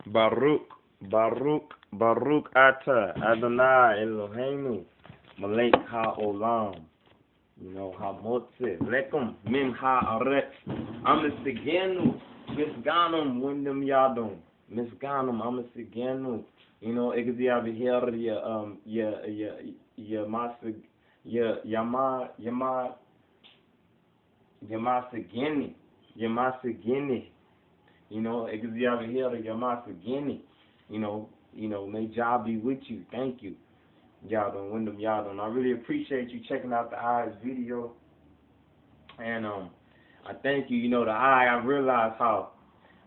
Baruch, Baruch Ata, Adonai Eloheinu, Malek HaOlam, HaMotze, Lekum, Min HaAretz, Amisigenu, Misganum, Windem Yadum, Misganum, Amisigenu, Exia Masig, Yamasigeni, Exia Yamasageni, may God be with you. Thank you. Yadon, Wyndham Yadon. I really appreciate you checking out the eyes video. And I thank you. The eye, I realized how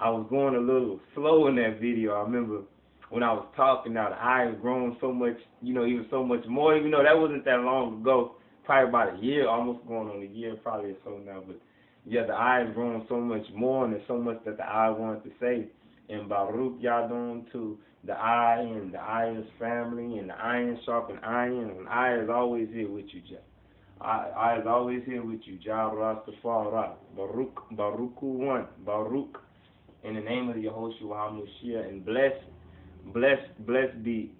I was going a little slow in that video. I remember when I was talking now, the eye has grown so much, even so much more, even though that wasn't that long ago, probably about a year, almost going on a year, probably or so now. But yeah, the eye has grown so much more, and there's so much that the eye wanted to say. And Baruch Yadon to the eye and the eye's family and the iron sharpen iron, and eye is always here with you, Jah. I is always here with you, Jah Rastafarian. Beruku one, Baruch, in the name of the Yehoshua HaMashiach, and blessed be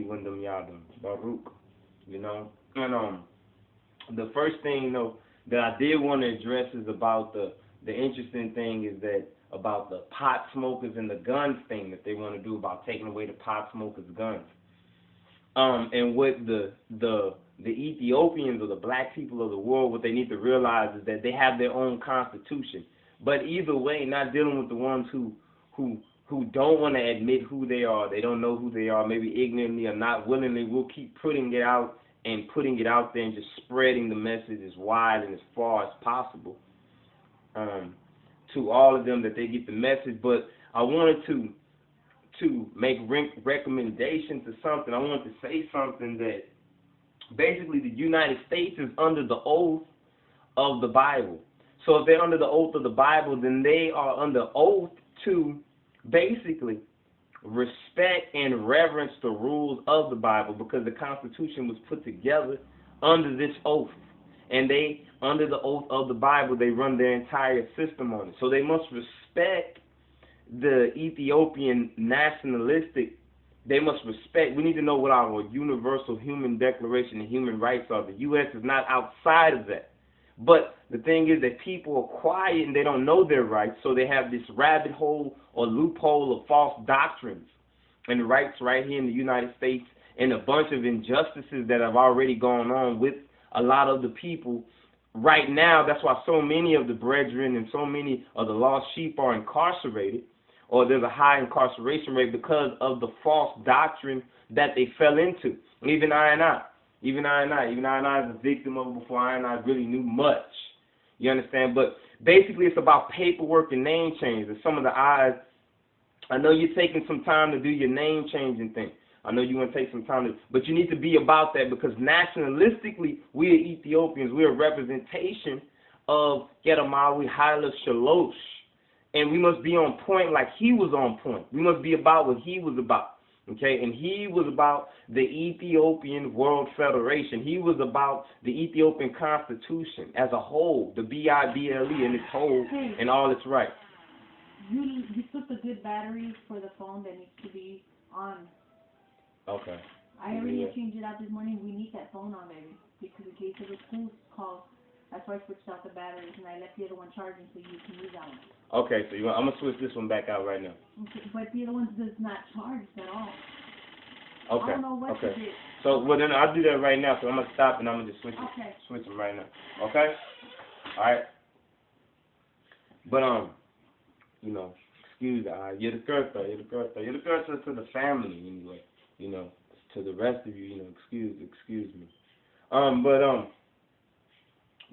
Wyndham Yadon, Baruch, And the first thing, that I did want to address is about the interesting thing is that about the pot smokers and the guns thing that they want to do about taking away the pot smokers' guns. And what the Ethiopians or the black people of the world, what they need to realize is that they have their own constitution. But either way, not dealing with the ones who don't want to admit who they are, they don't know who they are, maybe ignorantly or not willingly, will keep putting it out and putting it out there and just spreading the message as wide and as far as possible to all of them that they get the message. But I wanted to make recommendations to something. I wanted to say something that basically the United States is under the oath of the Bible. So if they're under the oath of the Bible, then they are under oath to basically respect and reverence the rules of the Bible, because the Constitution was put together under this oath. And they, under the oath of the Bible, they run their entire system on it. So they must respect the Ethiopian nationalistic. They must respect. We need to know what our universal human declaration and human rights are. The U.S. is not outside of that. But the thing is that people are quiet and they don't know their rights, so they have this rabbit hole or loophole of false doctrines and rights right here in the United States, and a bunch of injustices that have already gone on with a lot of the people right now. That's why so many of the brethren and so many of the lost sheep are incarcerated, or there's a high incarceration rate because of the false doctrine that they fell into. Even I and I is a victim of it before I and I really knew much. You understand? But basically it's about paperwork and name change. And some of the eyes, I know you're taking some time to do your name changing thing. I know you want to take some time but you need to be about that, because nationalistically, we are Ethiopians. We're a representation of Gedamawi Haile Shalosh. And we must be on point like he was on point. We must be about what he was about. Okay, and he was about the Ethiopian World Federation. He was about the Ethiopian Constitution as a whole, the BIBLE in its whole and all its rights. You put the good batteries for the phone that needs to be on. Okay. I already changed it out this morning. We need that phone on, baby, because in case of the school call, that's why I switched out the batteries and I left the other one charging so you can use that one. Okay, so I'm going to switch this one back out right now. Okay, but the other one does not charge at all. Okay. I don't know what to do. So, well, then I'll do that right now. So I'm going to stop and I'm going to just switch them right now. Okay? All right? But, excuse the eye. You're the cursor. You're the cursor to the family, anyway. To the rest of you, excuse me.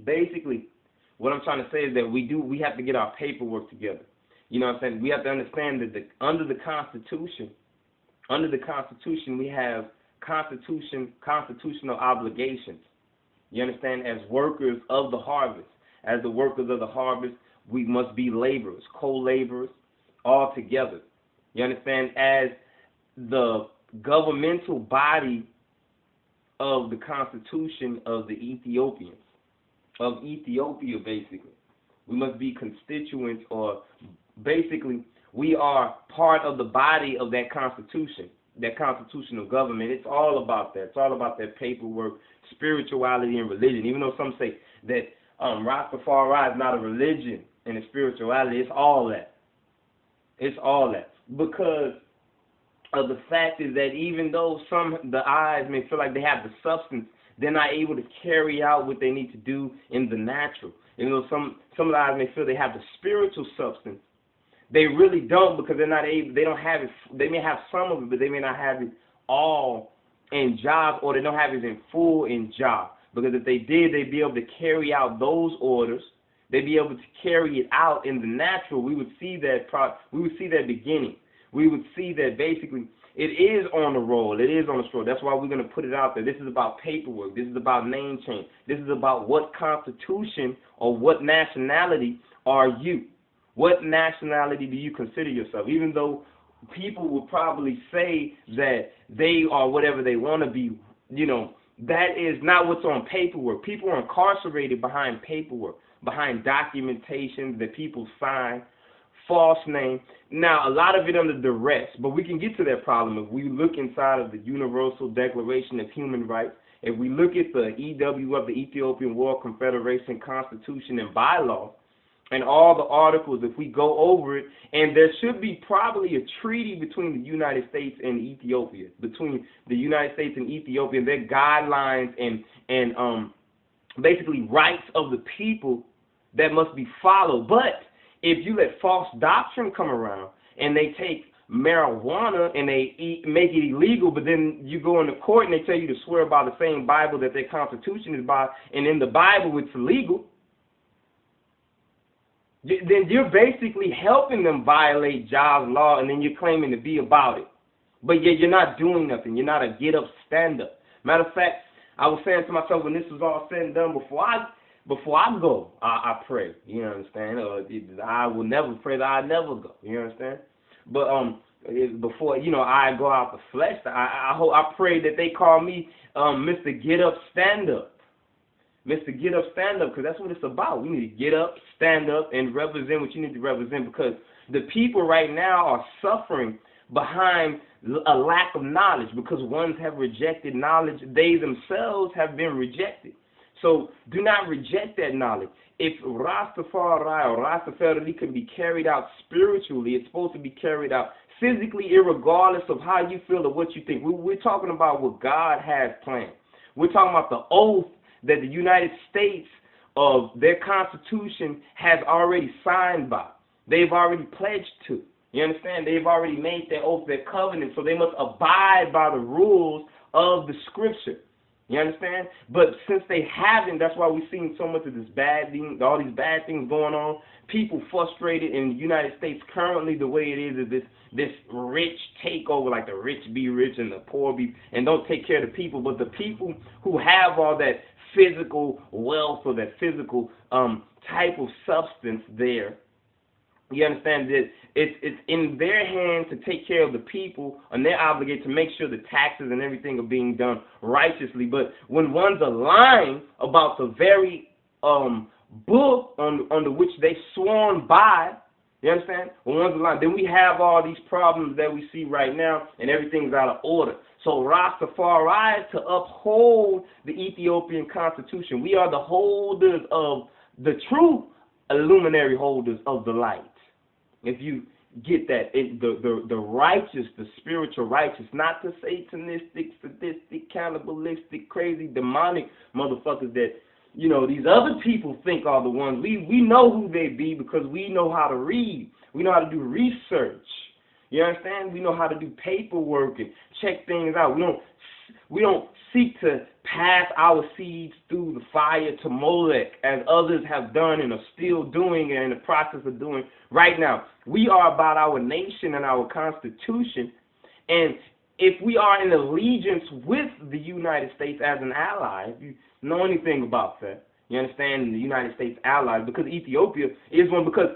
Basically, what I'm trying to say is that we have to get our paperwork together. You know what I'm saying? We have to understand that under the Constitution, we have constitutional obligations. You understand? As workers of the harvest. As the workers of the harvest, we must be laborers, co-laborers, all together. You understand? As the governmental body of the Constitution of the Ethiopians, of Ethiopia, basically. We must be constituents, or basically We are part of the body of that constitution, that constitutional government. It's all about that. It's all about that paperwork, spirituality, and religion. Even though some say that Rastafari is not a religion and a spirituality, it's all that. It's all that. Because of the fact is that even though the eyes may feel like they have the substance, they're not able to carry out what they need to do in the natural. Even though some of the eyes may feel they have the spiritual substance, they really don't, because they're not able. They don't have it. They may have some of it, but they may not have it all in job, or they don't have it in full in job. Because if they did, they'd be able to carry out those orders. They'd be able to carry it out in the natural. We would see that. We would see that beginning. We would see that basically it is on the roll. It is on the stroll. That's why we're going to put it out there. This is about paperwork. This is about name change. This is about what constitution or what nationality are you? What nationality do you consider yourself? Even though people will probably say that they are whatever they want to be, that is not what's on paperwork. People are incarcerated behind paperwork, behind documentation that people sign, false name. Now, a lot of it under duress, but we can get to that problem if we look inside of the Universal Declaration of Human Rights. If we look at the EWF, the Ethiopian World Confederation Constitution and bylaws, and all the articles, if we go over it, and there should be probably a treaty between the United States and Ethiopia, between the United States and Ethiopia, and their guidelines and basically rights of the people that must be followed. But if you let false doctrine come around and they take marijuana and they make it illegal, but then you go into court and they tell you to swear by the same Bible that their constitution is by, and in the Bible it's illegal, then you're basically helping them violate Jobs law, and then you're claiming to be about it. But yet you're not doing nothing. You're not a get-up, stand-up. Matter of fact, I was saying to myself when this was all said and done, before I go, I pray. You understand? I will never pray that I never go. You understand? But before I go out the flesh, I pray that they call me Mr. Get Up, Stand Up. Mr. Get Up, Stand Up, because that's what it's about. We need to get up, stand up, and represent what you need to represent, because the people right now are suffering behind a lack of knowledge, because ones have rejected knowledge. They themselves have been rejected. So do not reject that knowledge. If Rastafari can be carried out spiritually, it's supposed to be carried out physically, irregardless of how you feel or what you think. We're talking about what God has planned. We're talking about the oath that the United States of their Constitution has already signed by. They've already pledged to. You understand? They've already made their oath, their covenant, so they must abide by the rules of the Scripture. You understand? But since they haven't, that's why we've seen so much of this bad thing, all these bad things going on. People frustrated in the United States currently. The way it is this rich takeover, like the rich be rich and the poor be, and don't take care of the people. But the people who have all that physical wealth or that physical type of substance there, you understand that it's in their hands to take care of the people, and they're obligated to make sure the taxes and everything are being done righteously. But when one's a lying about the very book under which they sworn by, you understand? When one's a lying, then we have all these problems that we see right now, and everything's out of order. So Rastafari is to uphold the Ethiopian Constitution. We are the holders of the true luminary holders of the light. If you get that, the righteous, the spiritual righteous, not the satanistic, sadistic, cannibalistic, crazy, demonic motherfuckers that, these other people think are the ones. We know who they be because we know how to read. We know how to do research. You understand? We know how to do paperwork and check things out. We don't seek to pass our seeds through the fire to Molech as others have done and are still doing and in the process of doing right now. We are about our nation and our Constitution. And if we are in allegiance with the United States as an ally, if you know anything about that, you understand the United States allies, because Ethiopia is one, because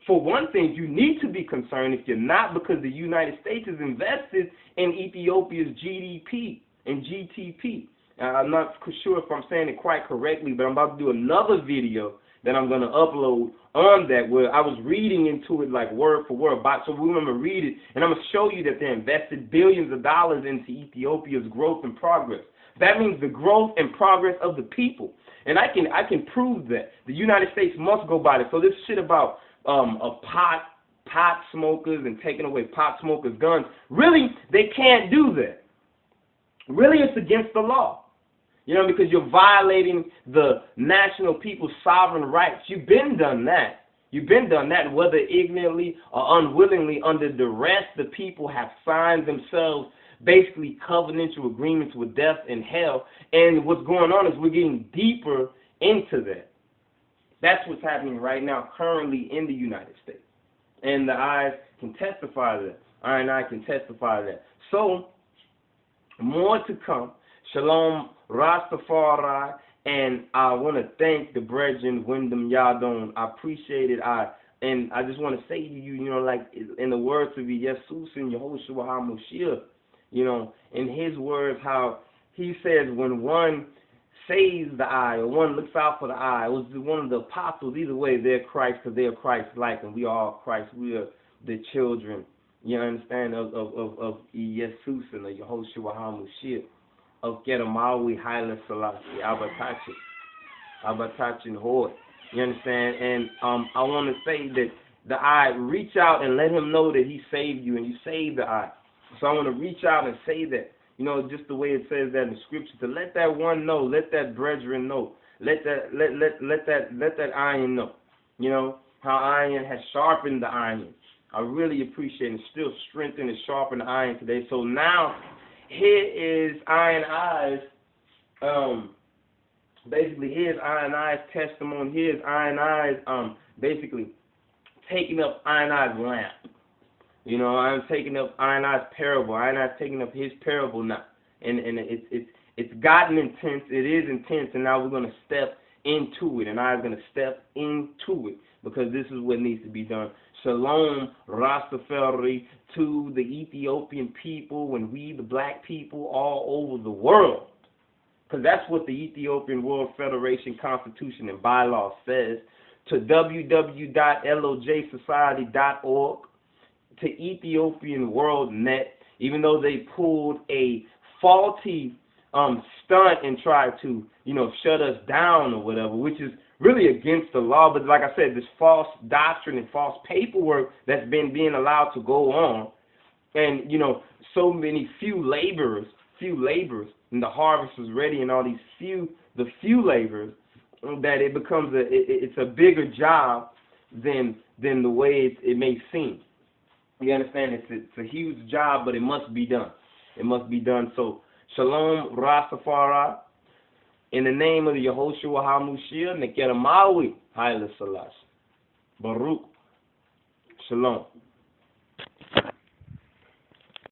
for one thing, you need to be concerned if you're not, because the United States is invested in Ethiopia's GDP and GTP. I'm not sure if I'm saying it quite correctly, but I'm about to do another video that I'm going to upload on that, where I was reading into it like word for word. So we're going to read it, and I'm going to show you that they invested billions of dollars into Ethiopia's growth and progress. That means the growth and progress of the people. And I can prove that. The United States must go by this. So this shit about pot smokers and taking away pot smokers' guns, really, they can't do that. Really, it's against the law. You know, because you're violating the national people's sovereign rights. You've been done that. You've been done that, whether ignorantly or unwillingly, under duress. The people have signed themselves basically covenantal agreements with death and hell. And what's going on is we're getting deeper into that. That's what's happening right now, currently in the United States. And the eyes can testify to that. I and I can testify to that. So, more to come. Shalom, Rastafari, and I want to thank the brethren, Wyndham Yadon. I appreciate it. And I just want to say to you, you know, like in the words of Jesus and Yahushua HaMashiach, you know, in his words, how he says when one saves the eye or one looks out for the eye, it was one of the apostles. Either way, they're Christ because they're Christ-like, and we are all Christ. We are the children, you understand, of Jesus and of Yahushua HaMashiach, of Kedamawi Haile Selassie, Abatachin Horde. You understand? And I want to say that the eye, reach out and let him know that he saved you and you saved the eye. So I want to reach out and say that, you know, just the way it says that in the scripture, to let that one know, let that brethren know, let that iron know, you know, how iron has sharpened the iron. I really appreciate it. Still strengthen and sharpen the iron today. So now, here is Iron Eyes, basically here's Iron Eyes testimony. Here's Iron Eyes, basically taking up Iron Eyes lamp. You know, I'm taking up Iron Eyes parable. Iron Eyes taking up his parable now, and it's gotten intense. It is intense, and now we're gonna step into it, and I'm gonna step into it because this is what needs to be done. Shalom, Rastafari, to the Ethiopian people and we, the black people, all over the world. Because that's what the Ethiopian World Federation Constitution and bylaw says. To www.lojsociety.org, to Ethiopian World Net, even though they pulled a faulty stunt and tried to, you know, shut us down or whatever, which is really against the law. But like I said, this false doctrine and false paperwork that's been being allowed to go on, and, you know, so many few laborers, and the harvest is ready, and all these few laborers, that it becomes it's a bigger job than the way it may seem. You understand? It's a huge job, but it must be done. It must be done. So, Shalom, Rastafari. In the name of the Yahushua HaMashiach, Nekera Maui, Haile Selassie. Beruku. Shalom.